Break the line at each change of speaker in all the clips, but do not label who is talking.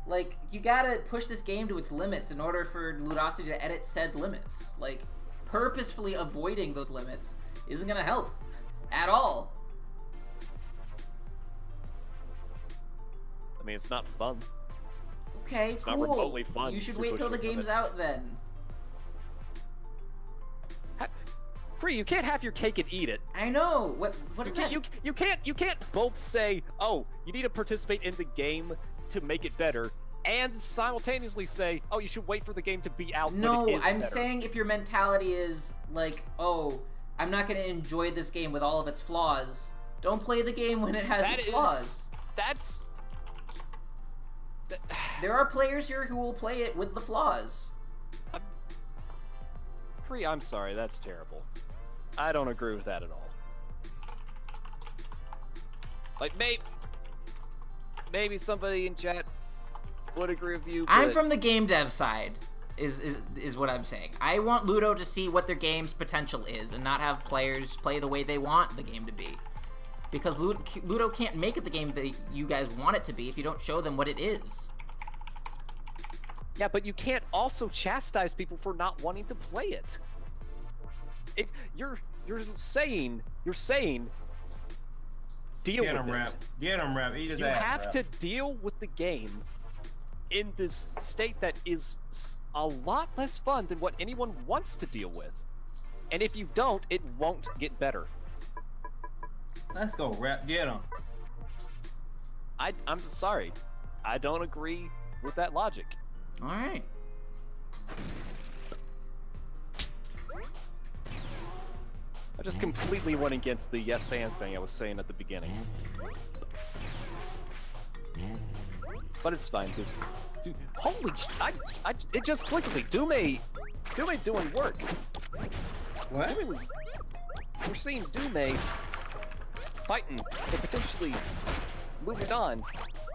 Like, you gotta push this game to its limits in order for Ludosity to edit said limits. Like, purposefully avoiding those limits isn't gonna help at all.
I mean, it's not fun.
Okay,
It's
cool.
not remotely fun.
You should
to
wait
push
till the
those
game's
limits.
out then.
Free, you can't have your cake and eat it.
I know. What is that?
You can't both say, oh, you need to participate in the game to make it better, and simultaneously say, oh, you should wait for the game to be out.
No,
when it is
I'm
better.
saying if your mentality is like, oh, I'm not gonna enjoy this game with all of its flaws, don't play the game when it has its flaws. There are players here who will play it with the flaws.
Free, I'm sorry, that's terrible. I don't agree with that at all. Like, maybe somebody in chat would agree with you, but...
I'm from the game dev side, is what I'm saying. I want Ludo to see what their game's potential is, and not have players play the way they want the game to be. Because Ludo can't make it the game that you guys want it to be if you don't show them what it is.
Yeah, but you can't also chastise people for not wanting to play it. You're saying deal
Get
with
him,
it.
Rep. Get him, Rep. Eat his
You
ass,
have
Rep.
to deal with the game in this state that is a lot less fun than what anyone wants to deal with. And if you don't, it won't get better.
Let's go, Rep. Get him.
I'm sorry. I don't agree with that logic.
Alright.
I just completely went against the yes and thing I was saying at the beginning. But it's fine, because, dude, holy it just clicked with me. Doome doing work.
What?
We're seeing Doome fighting and potentially moving on.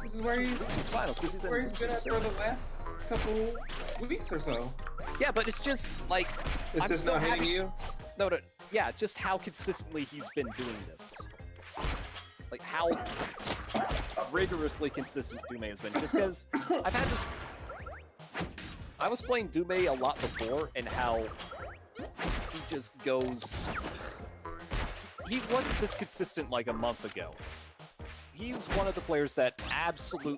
This is where he's
Finals, because he's in
been at for the last couple weeks or so.
Yeah, but it's just like
It's
I'm
just
so
not
happy.
hitting you.
No, yeah, just how consistently he's been doing this. Like how rigorously consistent Doome has been. Just because I've had this. I was playing Doome a lot before, and how he just goes. He wasn't this consistent like a month ago. He's one of the players that absolutely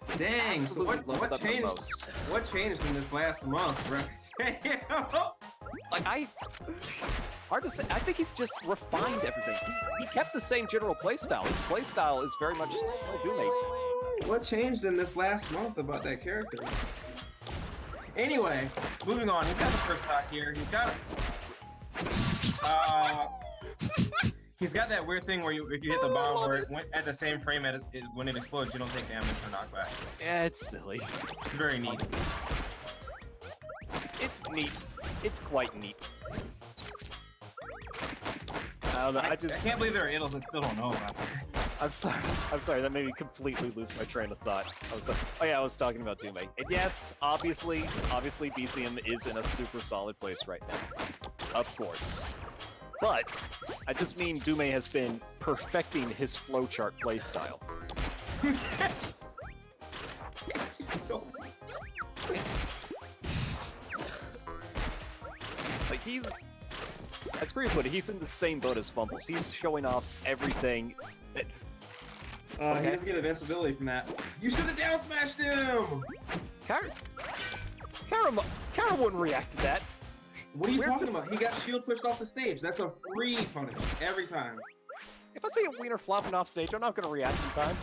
So
loved
what
up the
changed?
most.
What changed in this last month, bro?
Like hard to say. I think he's just refined everything. He kept the same general playstyle. His playstyle is very much still Doome.
What changed in this last month about that character? Anyway, moving on. He's got the first stock here. He's got that weird thing where if you hit the bomb where it went at the same frame as when it explodes, you don't take damage or knockback.
Yeah, it's silly.
It's very neat.
It's neat. It's quite neat. I don't know.
I
I just.
can't believe there are Ittles that still don't know about that.
I'm sorry. I'm sorry. That made me completely lose my train of thought. I was talking about Doome. And yes, obviously, BCM is in a super solid place right now. Of course. But I just mean Doome has been perfecting his flowchart playstyle. It's like he's. As Green put it, he's in the same boat as Fumbles. He's showing off everything. That,
He doesn't get invincibility from that. You should have down smashed him!
Kyro wouldn't react to that.
What are you talking about? He got shield pushed off the stage. That's a free punishment every time.
If I see a wiener flopping off stage, I'm not going to react in time.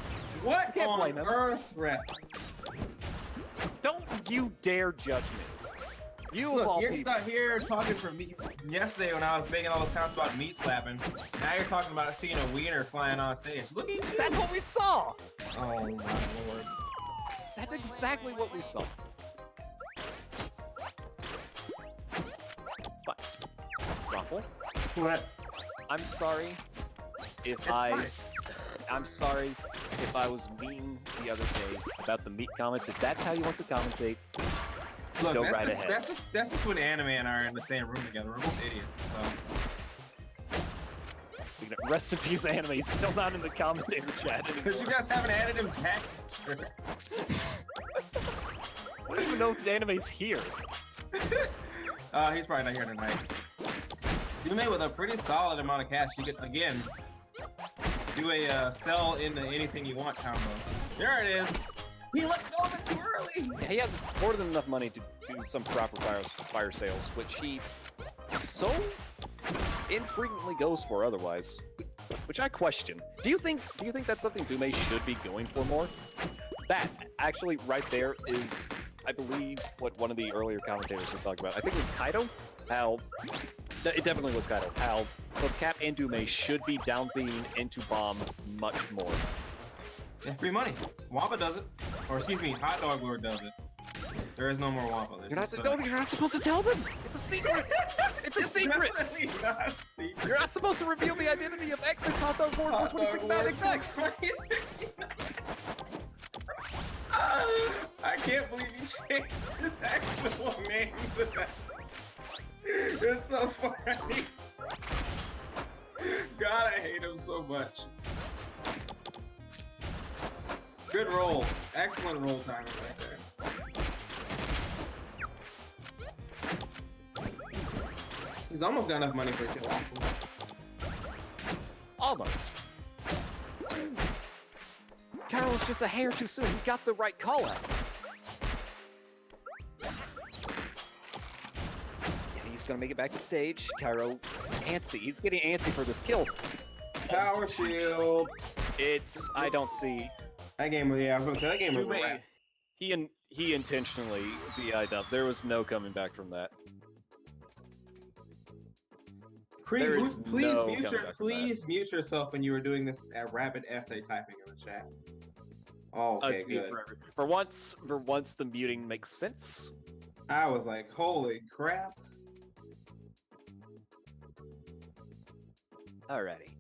What
Can't
on
blame him.
earth, Rep?
Don't you dare judge me. You of all
Look, you're
people.
not here talking for me. Yesterday when I was making all those comments about meat slapping, now you're talking about seeing a wiener flying on stage. Look at you!
That's what we saw.
Oh my lord.
That's exactly what we saw. But, Ruffle,
What?
I'm sorry if
It's
I.
fine.
I'm sorry if I was mean the other day about the meat comments. If that's how you want to commentate,
Look,
go
that's
right
just,
ahead.
That's just when anime and I are in the same room together. We're both idiots, so.
Speaking of, rest in peace, anime. It's still not in the commentator chat
Because you
anymore.
guys haven't added him back.
even know if Anime's here.
He's probably not here tonight. Doome with a pretty solid amount of cash. You could, again, do a sell into anything you want combo. There it is. He let go of it too early.
Yeah, he has more than enough money to do some proper fire sales, which he so infrequently goes for otherwise. Which I question. Do you think that's something Doome should be going for more? That actually right there is, I believe, what one of the earlier commentators was talking about. I think it was Kyro. How it definitely was Kyro. How both Cap and Doome should be down being into bomb much more.
Yeah, free money. Wampa does it. Or excuse me, Hot Dog Lord does it. There is no more Wampa.
You're not supposed to tell them! It's a secret! It's a secret! You're not supposed to reveal the identity of XX Hot Dog Lord 426.9XX!
I can't believe you changed his actual name to that. It's so funny. God, I hate him so much. Good roll. Excellent roll timing right there. He's almost got enough money for a kill off.
Almost. Kyro was just a hair too soon. He got the right call out. Yeah, he's gonna make it back to stage. Kyro, antsy. He's getting antsy for this kill.
Power shield.
I don't see.
That game, yeah, I was gonna say that game was a wrap.
He intentionally DI'd up. There was no coming back from that.
Please mute yourself when you were doing this rapid essay typing in the chat. Oh, okay, good.
For once, the muting makes sense.
I was like, holy crap.
Alrighty.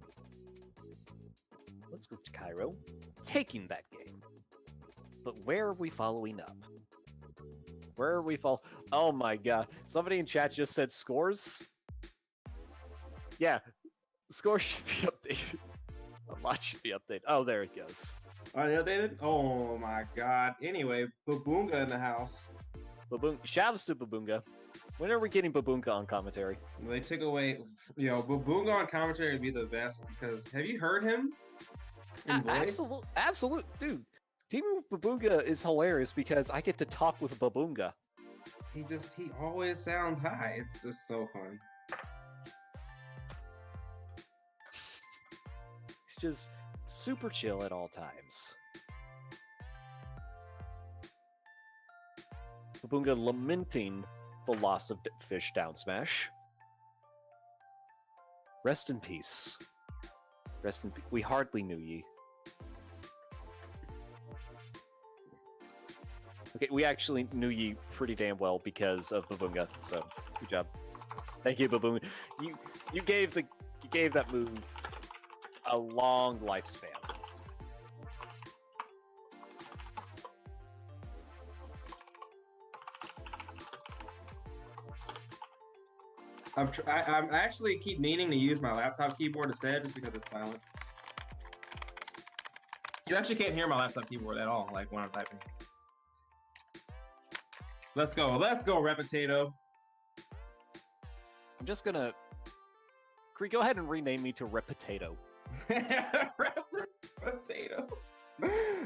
Let's go to Kyro. Taking that game. But where are we following up? Where are we Oh my god. Somebody in chat just said scores? Yeah. Scores should be updated. A lot should be updated. Oh, there it goes.
Are they updated? Oh my god. Anyway, Baboonga in the house.
Shouts to Baboonga. When are we getting Baboonga on commentary?
They took away, Baboonga on commentary would be the best because have you heard him?
Absolute, dude. Teaming with Baboonga is hilarious because I get to talk with Baboonga.
He always sounds high. It's just so funny.
He's just super chill at all times. Baboonga lamenting the loss of Fish down smash. Rest in peace. Rest in peace. We hardly knew ye. Okay, we actually knew ye pretty damn well because of Baboonga, so good job. Thank you, Baboonga. You gave that move a long lifespan.
I'm actually keep needing to use my laptop keyboard instead just because it's silent. You actually can't hear my laptop keyboard at all, like when I'm typing. Let's go, Repetato.
I'm just gonna... Cree, go ahead and rename me to Repetato.
Repetato.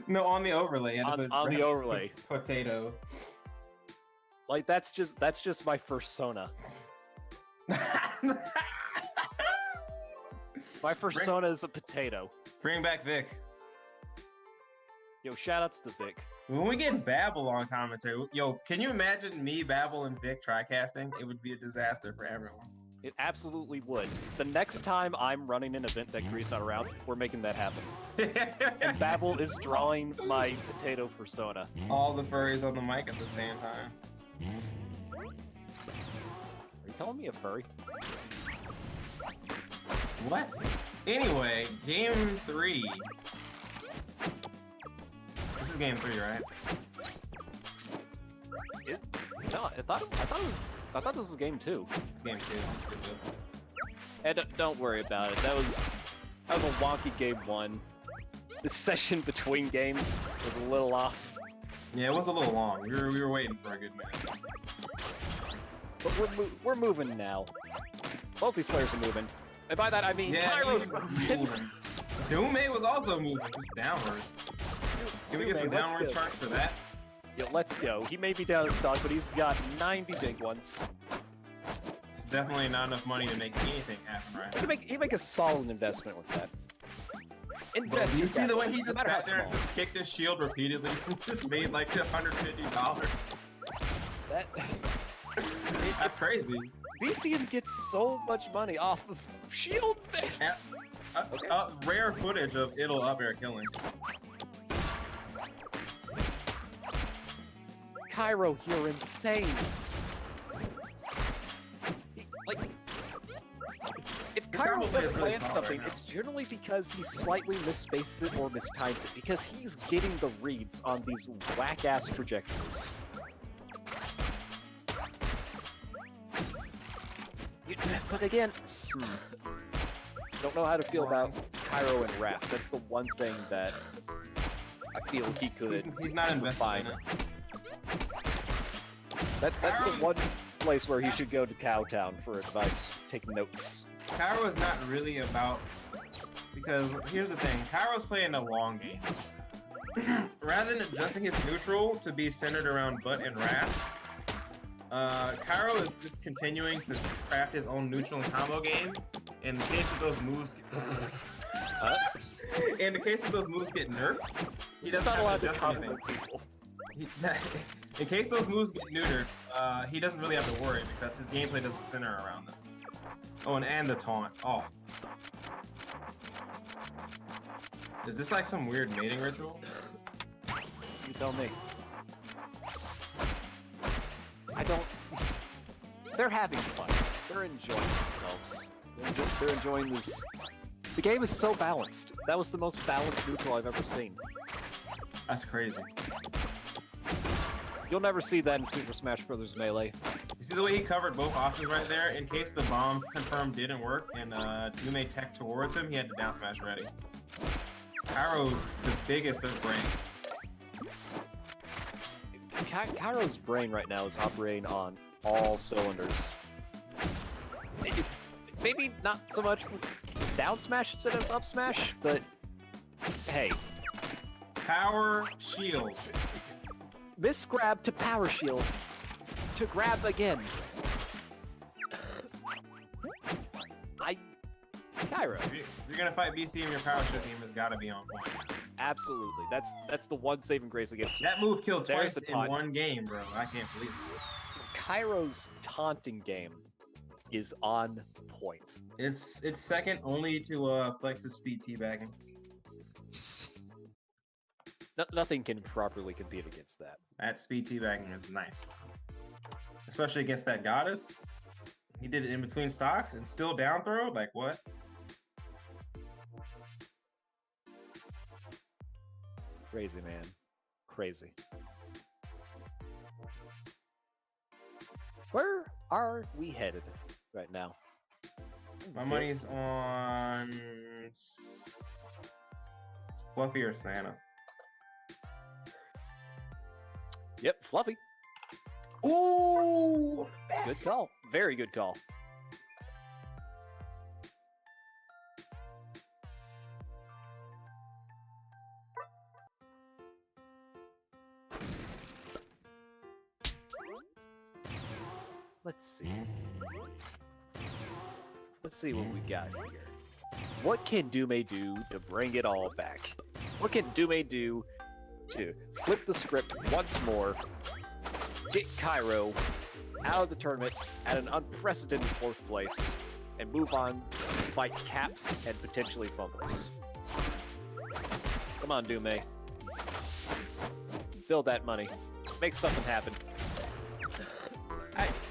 No, on the overlay.
On the overlay.
Potato.
Like, that's just my persona. My persona is a potato.
Bring back Vic.
Yo, shoutouts to Vic.
When we get Babel on commentary, can you imagine me, Babel, and Vic tri-casting? It would be a disaster for everyone.
It absolutely would. The next time I'm running an event that Kree's not around, we're making that happen. And Babel is drawing my potato persona.
All the furries on the mic at the same time.
Are you calling me a furry?
What? Anyway, game 3. This is game 3, right?
No, I thought this was game 2.
Game 2.
And don't worry about it. That was a wonky game 1. The session between games was a little off.
Yeah, it was a little long. We were waiting for a good minute.
But we're moving now. Both these players are moving. And by that I mean Kyro's moving.
Doome was also moving, just downwards. Can we get some downward charts for that?
Yeah, let's go. He may be down in stock, but he's got 90 big ones.
It's definitely not enough money to make anything happen right now.
He make a solid investment with that.
Invest. You see the way he just sat there and just kicked his shield repeatedly? He just made like $150. That's crazy.
BCM gets so much money off of shield.
Rare footage of Ittle up air killing.
Kyro, you're insane. If Kyro doesn't land something, it's generally because he slightly misspaces it or mistimes it, because he's getting the reads on these whack-ass trajectories. But again, don't know how to feel about Kyro and Raph. That's the one thing that I feel he could.
He's not invested in it.
That's the one place where he should go to Cowtown for advice. Take notes.
Kyro is not really about, because here's the thing, Kyro's playing a long game. Rather than adjusting his neutral to be centered around Butt and Raph, Kyro is just continuing to craft his own neutral and combo game. In the case of those moves, in the case of those moves get nerfed, he doesn't
not allowed to
adjust
combo
anything.
people.
In case those moves get neutered, he doesn't really have to worry because his gameplay doesn't center around them. Oh, and the taunt. Oh. Is this like some weird mating ritual?
You tell me. I don't... They're having fun. They're enjoying themselves. They're enjoying this... The game is so balanced. That was the most balanced neutral I've ever seen.
That's crazy.
You'll never see that in Super Smash Bros. Melee.
You see the way he covered both options right there? In case the bombs confirmed didn't work and Doome tech towards him, he had the down smash ready. Kyro's the biggest of brains.
Kyro's brain right now is operating on all cylinders. Maybe not so much down smash instead of up smash, but hey.
Power shield.
Misgrab to power shield. To grab again. Kyro.
If you're gonna fight BCM, your power shield team has gotta be on point.
Absolutely. That's the one saving grace against
that move killed
There's
twice in one game, bro. I can't believe it.
Kyro's taunting game is on point.
It's second only to Flex's speed teabagging.
Nothing can properly compete against that.
That speed teabagging is nice. Especially against that goddess. He did it in between stocks and still down throw? Like what?
Crazy, man. Crazy. Where are we headed right now?
My money's on Fluffy or Santa.
Yep, Fluffy.
Ooh,
good call. Very good call. Let's see. Let's see what we got here. What can Doome do to bring it all back? What can Doome do to flip the script once more, get Kyro out of the tournament at an unprecedented 4th place, and move on to fight Cap and potentially Fumbles? Come on, Doome. Build that money. Make something happen.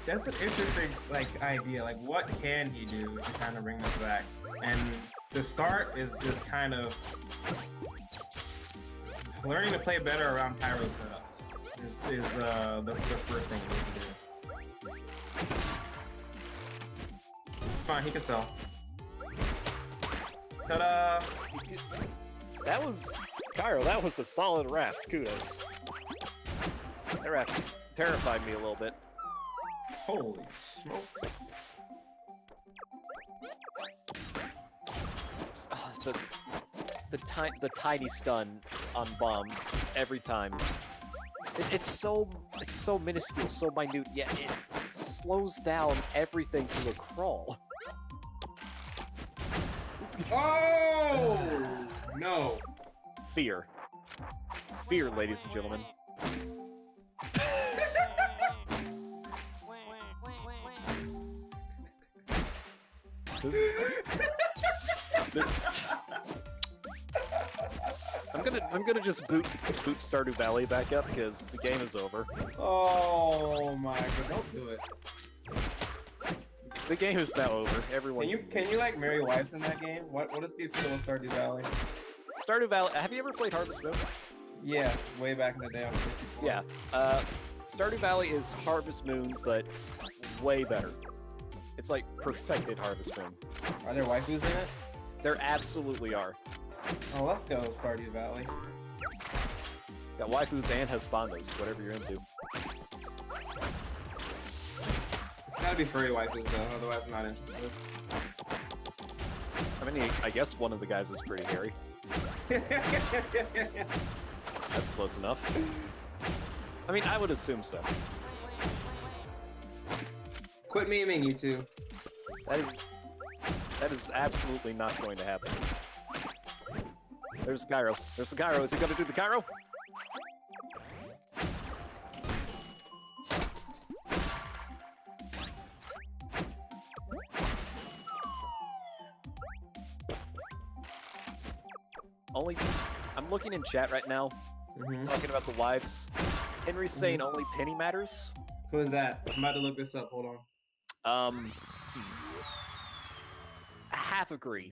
That's an interesting idea. Like, what can he do to kind of bring this back? And the start is just kind of learning to play better around Kyro setups. Is the first thing he needs to do. It's fine. He can sell. Ta-da!
That was Kyro. That was a solid raft. Kudos. terrified me a little bit.
Holy smokes.
The tiny stun on bomb just every time. It's so minuscule, so minute, yet it slows down everything to a crawl.
Oh no!
Fear, ladies and gentlemen. This. I'm gonna just boot Stardew Valley back up because the game is over.
Oh my god! Don't do it.
The game is now over. Everyone.
Can you like marry wives in that game? What is the appeal of Stardew Valley?
Stardew Valley. Have you ever played Harvest Moon?
Yes, way back in the day on 64.
Yeah. Stardew Valley is Harvest Moon, but way better. It's like perfected Harvest Moon.
Are there waifus in it?
There absolutely are.
Oh, let's go Stardew Valley.
Got waifus and husbandos, whatever you're into.
It's gotta be furry waifus though, otherwise I'm not interested.
I mean, I guess one of the guys is pretty hairy. That's close enough. I mean, I would assume so.
Quit memeing, you two.
That is absolutely not going to happen. There's Kyro. There's the Kyro. Is he gonna do the Kyro? I'm looking in chat right now, talking about the wives. Henry's saying only Penny matters.
Who is that? I'm about to look this up. Hold on.
Half agree.